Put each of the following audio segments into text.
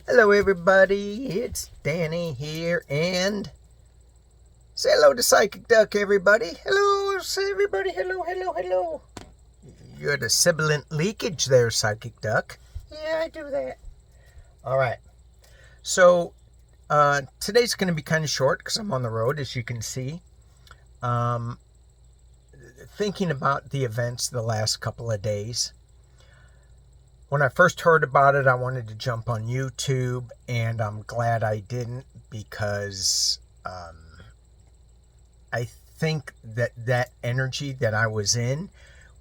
Hello everybody, it's Danny here, and say hello to Psychic Duck, everybody. Hello, say everybody, hello. You're the sibilant leakage there, Psychic Duck. Yeah, I do that. Alright, so today's going to be kind of short because I'm on the road, as you can see. Thinking about the events the last couple of days. When I first heard about it, I wanted to jump on YouTube, and I'm glad I didn't, because I think that energy that I was in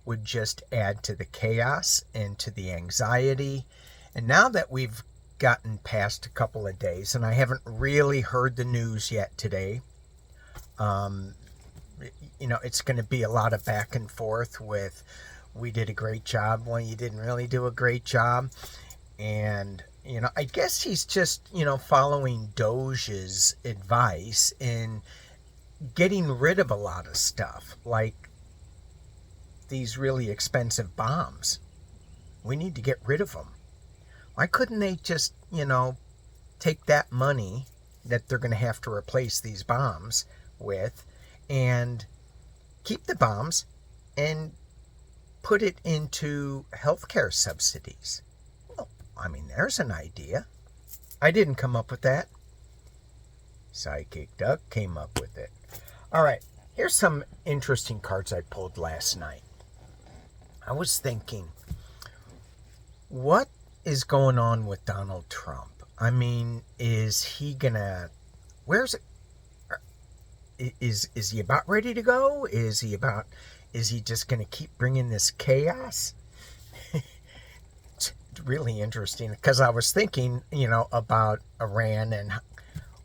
would just add to the chaos and to the anxiety. And now that we've gotten past a couple of days, and I haven't really heard the news yet today, it's going to be a lot of back and forth with, we did a great job, well, you didn't really do a great job. And, I guess he's just, following Doge's advice in getting rid of a lot of stuff, like these really expensive bombs. We need to get rid of them. Why couldn't they just, take that money that they're going to have to replace these bombs with and keep the bombs and put it into healthcare subsidies? Well, there's an idea. I didn't come up with that. Psychic Duck came up with it. All right, here's some interesting cards I pulled last night. I was thinking, what is going on with Donald Trump? Is he gonna, where's it? Is he about ready to go? Is he just going to keep bringing this chaos? It's really interesting, because I was thinking, about Iran and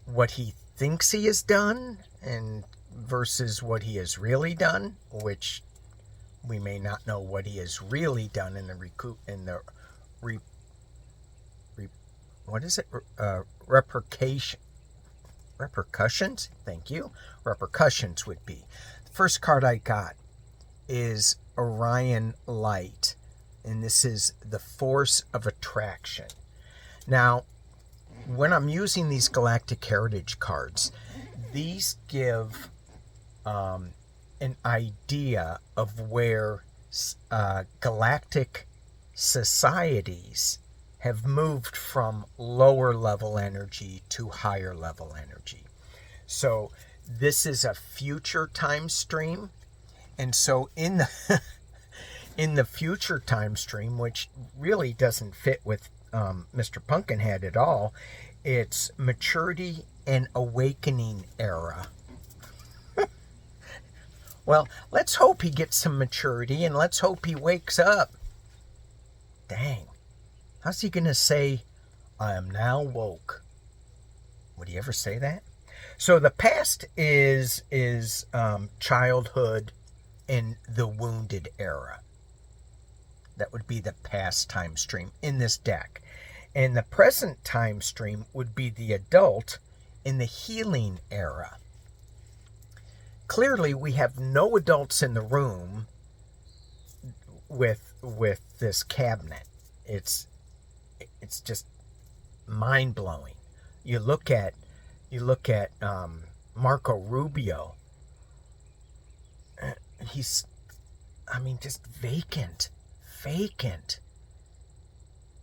what he thinks he has done and versus what he has really done, which we may not know what he has really done in the repercussions. Thank you. Repercussions would be. The first card I got is Orion Light, and this is the force of attraction. Now, when I'm using these Galactic Heritage cards, these give an idea of where galactic societies have moved from lower level energy to higher level energy. So this is a future time stream. And so in the in the future time stream, which really doesn't fit with Mr. Pumpkinhead at all, it's maturity and awakening era. Well, let's hope he gets some maturity, and let's hope he wakes up. Dang. How's he going to say, I am now woke? Would he ever say that? So the past is childhood and the wounded era. That would be the past time stream in this deck. And the present time stream would be the adult in the healing era. Clearly, we have no adults in the room with this cabinet. It's just mind-blowing. You look at Marco Rubio. He's, just vacant.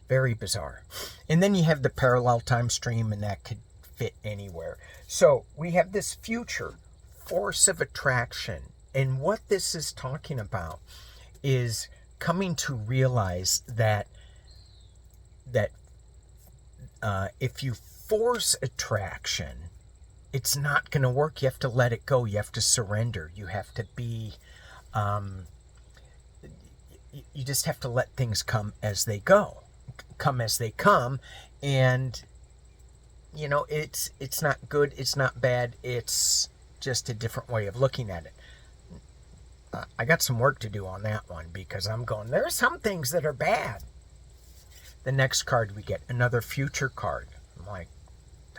Very bizarre. And then you have the parallel time stream, and that could fit anywhere. So we have this future force of attraction, and what this is talking about is coming to realize that if you force attraction, it's not going to work. You have to let it go. You have to surrender. You have to be you just have to let things come as they go, and it's not good, it's not bad, it's just a different way of looking at it. I got some work to do on that one, because I'm going, there are some things that are bad. The next card we get, another future card. I'm like,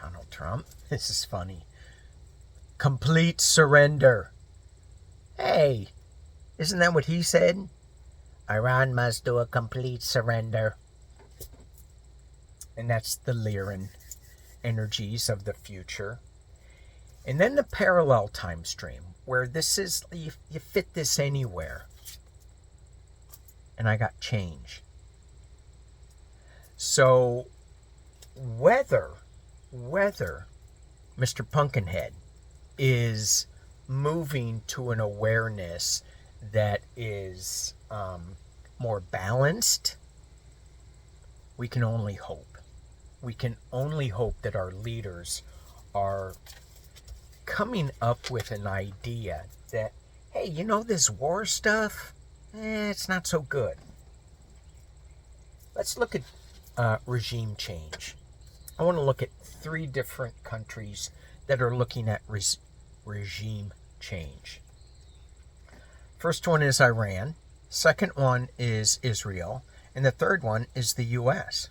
Donald Trump? This is funny. Complete surrender. Hey, isn't that what he said? Iran must do a complete surrender. and that's the Lyran energies of the future. And then the parallel time stream, where this is, you fit this anywhere. And I got change. So whether Mr. Pumpkinhead is moving to an awareness that is more balanced, we can only hope. We can only hope that our leaders are coming up with an idea that, hey, you know, this war stuff, it's not so good. Let's look at regime change. I want to look at 3 different countries that are looking at regime change. First one is Iran. Second one is Israel. And the third one is the U.S.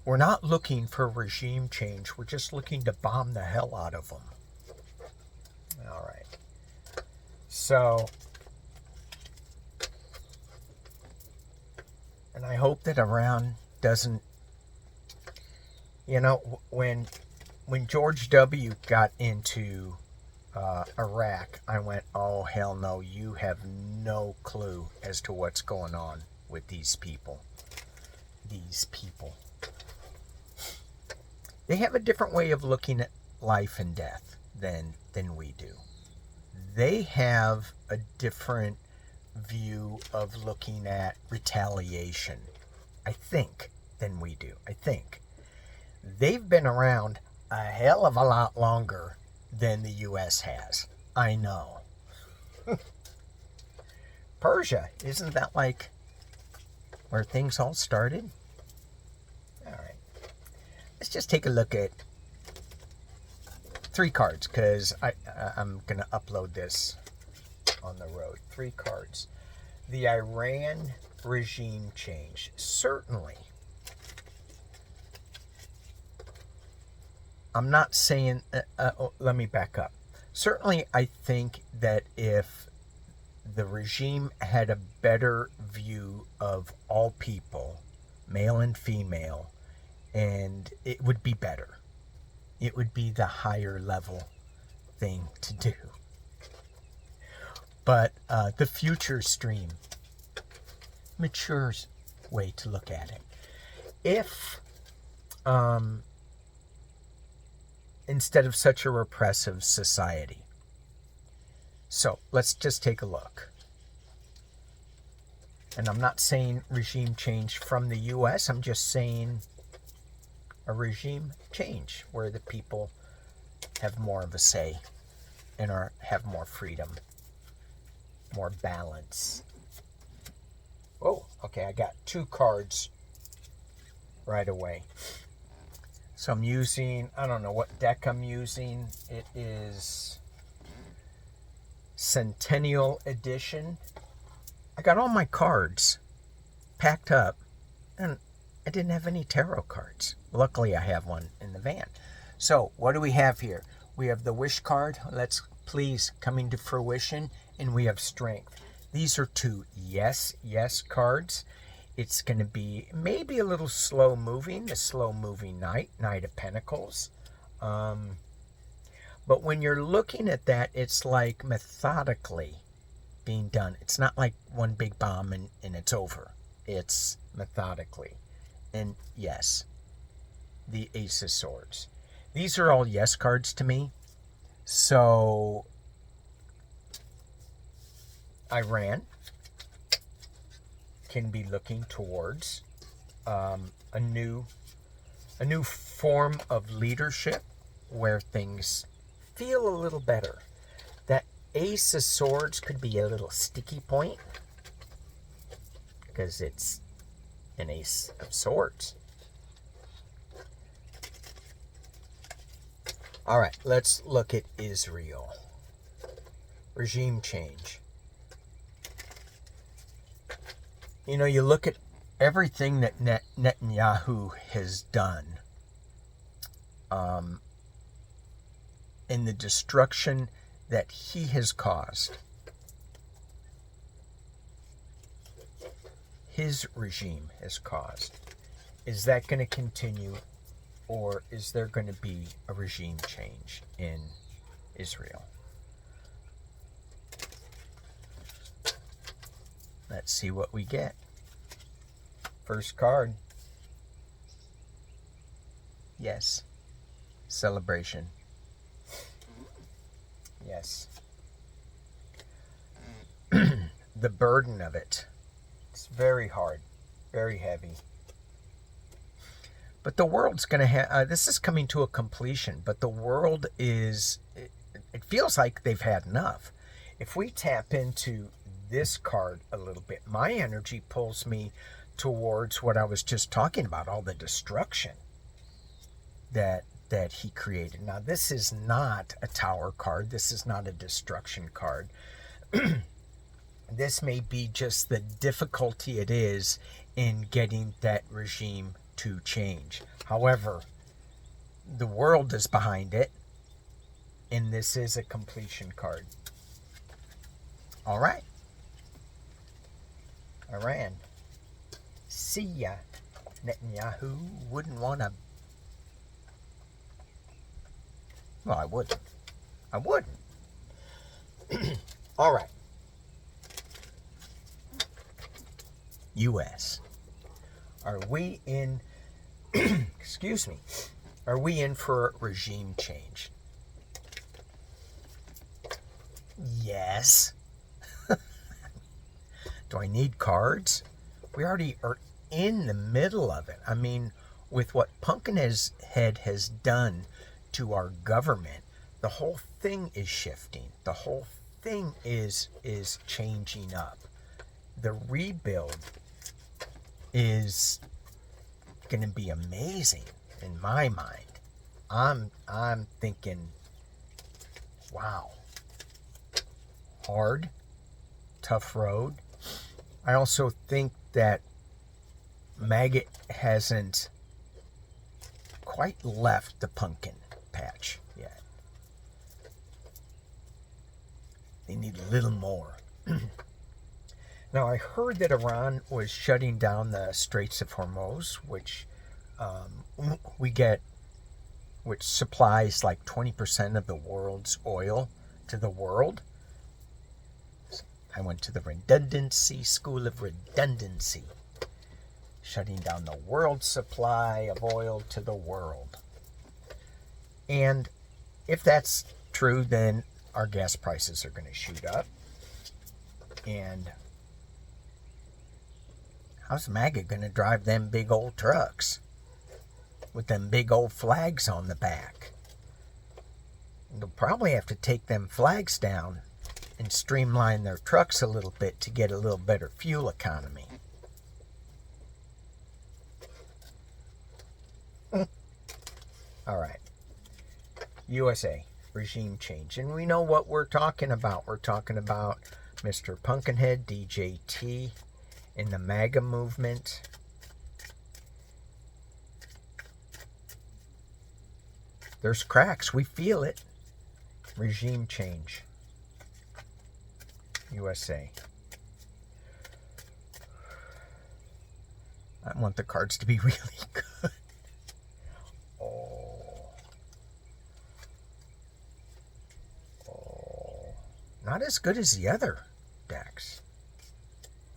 We're not looking for regime change. We're just looking to bomb the hell out of them. All right. So, and I hope that Iran doesn't, you know, when George W. got into Iraq, I went, oh, hell no, you have no clue as to what's going on with these people. These people. They have a different way of looking at life and death than we do. They have a different view of looking at retaliation, I think, than we do. I think. They've been around a hell of a lot longer than the U.S. has. I know. Persia, isn't that like where things all started? All right. Let's just take a look at 3 cards, because I'm going to upload this on the road. 3 cards. The Iran regime change. Certainly. I'm not saying, let me back up. Certainly, I think that if the regime had a better view of all people, male and female, and it would be better. It would be the higher level thing to do. But the future stream, mature way to look at it. If instead of such a repressive society. So let's just take a look. And I'm not saying regime change from the U.S. I'm just saying a regime change where the people have more of a say and have more freedom, more balance. Oh, okay, I got 2 cards right away. So I'm using, I don't know what deck I'm using. It is Centennial Edition. I got all my cards packed up, and I didn't have any tarot cards. Luckily, I have one in the van. So what do we have here? We have the Wish card. Let's please coming to fruition. And we have Strength. These are 2 yes cards. It's going to be maybe a little slow moving, the slow moving Knight of Pentacles. But when you're looking at that, it's like methodically being done. It's not like one big bomb and it's over. It's methodically. And yes, the Ace of Swords. These are all yes cards to me. So, Iran can be looking towards a new form of leadership where things feel a little better. That Ace of Swords could be a little sticky point because it's an Ace of Swords. All right, let's look at Israel. Regime change. You know, you look at everything that Netanyahu has done, and the destruction that he has caused. his regime has caused. Is that going to continue, or is there going to be a regime change in Israel? Let's see what we get. First card. Yes. Celebration. Yes. The burden of it. It's very hard. Very heavy. But the world's going to have... this is coming to a completion, but the world is... It feels like they've had enough. If we tap into this card a little bit, my energy pulls me towards what I was just talking about, all the destruction that he created. Now, this is not a tower card. This is not a destruction card. This may be just the difficulty it is in getting that regime to change. However, the world is behind it, and this is a completion card. All right. Iran. See ya. Netanyahu wouldn't want to... Well, I wouldn't. I wouldn't. All right. U.S. Are we in... excuse me. Are we in for regime change? Yes. Do I need cards? We already are in the middle of it. I mean, with what Pumpkinhead has done to our government, the whole thing is shifting. The whole thing is changing up. The rebuild is going to be amazing in my mind. I'm thinking, wow. Hard, tough road. I also think that Maggot hasn't quite left the pumpkin patch yet. They need a little more. Now, I heard that Iran was shutting down the Straits of Hormuz, which which supplies like 20% of the world's oil to the world. I went to the redundancy school of redundancy, shutting down the world supply of oil to the world. And if that's true, then our gas prices are going to shoot up. And how's Maggot going to drive them big old trucks with them big old flags on the back? They'll probably have to take them flags down and streamline their trucks a little bit to get a little better fuel economy. All right. USA, regime change. And we know what we're talking about. We're talking about Mr. Pumpkinhead, DJT, and the MAGA movement. There's cracks. We feel it. Regime change. USA. I want the cards to be really good. Oh. Not as good as the other decks.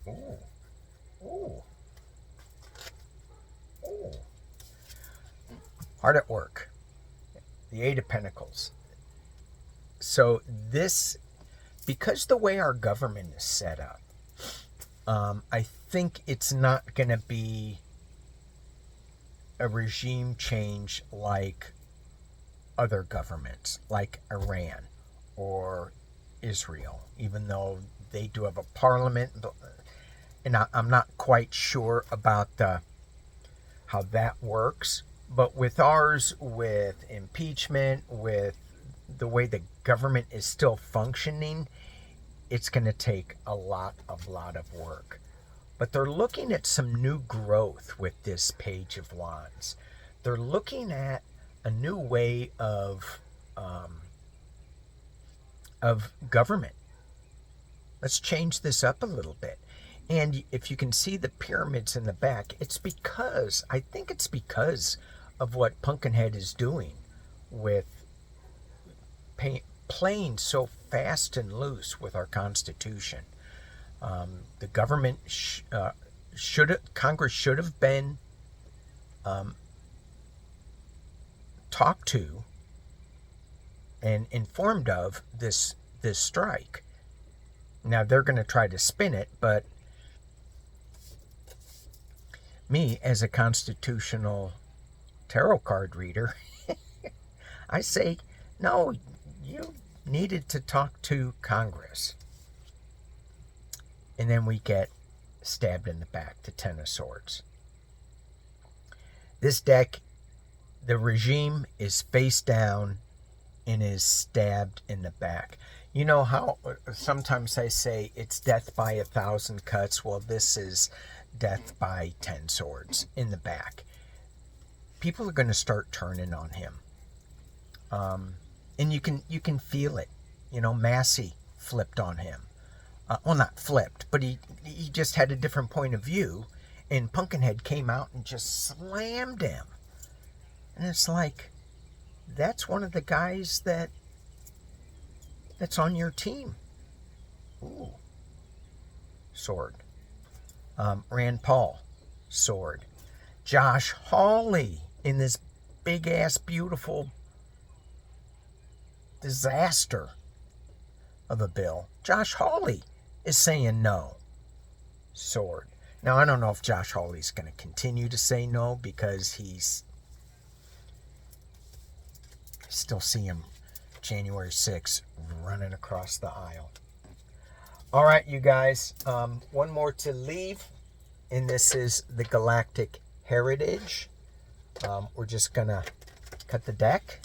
Ooh. Ooh. Ooh. Hard at work. The Eight of Pentacles. So this, because the way our government is set up, I think it's not going to be a regime change like other governments, like Iran or Israel, even though they do have a parliament. And I'm not quite sure about how that works. But with ours, with impeachment, with the way the government is still functioning, it's going to take a lot of work. But they're looking at some new growth with this Page of Wands. They're looking at a new way of government. Let's change this up a little bit. And if you can see the pyramids in the back, it's because, I think it's because of what Pumpkinhead is doing with playing so fast and loose with our Constitution. The government Congress should have been talked to and informed of this strike. Now they're going to try to spin it, but me as a constitutional tarot card reader, I say, no, you needed to talk to Congress. And then we get stabbed in the back, to Ten of Swords. This deck, the regime is face down and is stabbed in the back. You know how sometimes I say it's death by 1,000 cuts? Well, this is death by 10 swords in the back. People are going to start turning on him. And you can feel it. You know, Massey flipped on him. Well, not flipped, but he just had a different point of view. And Pumpkinhead came out and just slammed him. And it's like, that's one of the guys that's on your team. Ooh. Sword. Rand Paul. Sword. Josh Hawley in this big-ass, beautiful disaster of a bill. Josh Hawley is saying no. Sword. Now, I don't know if Josh Hawley's going to continue to say no, because still see him January 6th running across the aisle. All right, you guys. One more to leave, and this is the Galactic Heritage. We're just going to cut the deck.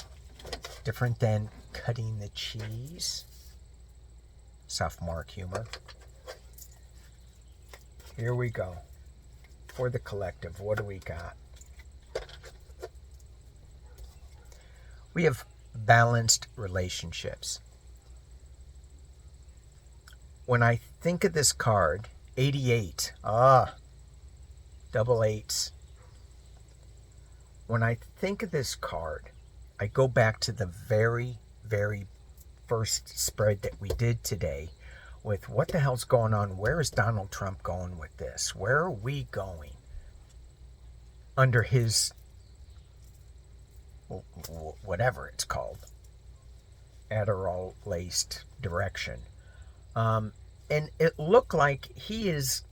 Different than cutting the cheese. Sophomoric humor. Here we go. For the collective, what do we got? We have balanced relationships. When I think of this card, 88. Double eights. When I think of this card, I go back to the very, very first spread that we did today with what the hell's going on? Where is Donald Trump going with this? Where are we going under his, whatever it's called, Adderall-laced direction? And it looked like he is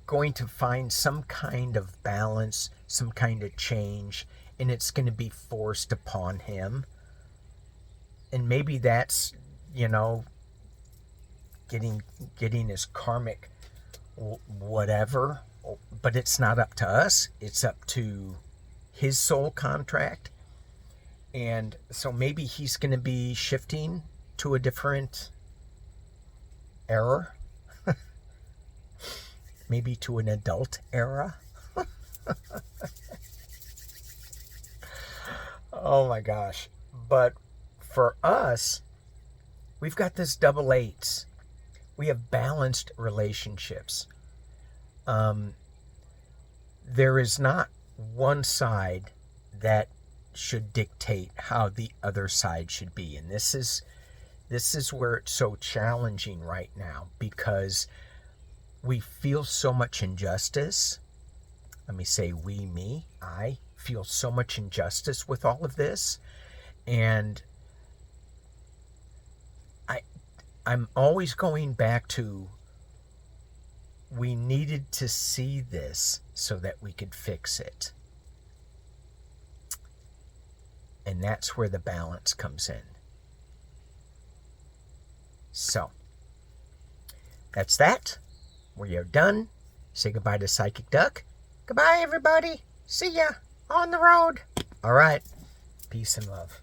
going to find some kind of balance, some kind of change, and it's going to be forced upon him. And maybe that's, you know, getting his karmic whatever, but it's not up to us. It's up to his soul contract. And so maybe he's going to be shifting to a different era. Maybe to an adult era. Oh my gosh. But for us, we've got this double eights. We have balanced relationships. There is not one side that should dictate how the other side should be. And this is where it's so challenging right now, because we feel so much injustice. Let me say we, me, I feel so much injustice with all of this. And I'm always going back to, we needed to see this so that we could fix it. And that's where the balance comes in. So, that's that. We are done. Say goodbye to Psychic Duck. Goodbye, everybody. See ya on the road. All right. Peace and love.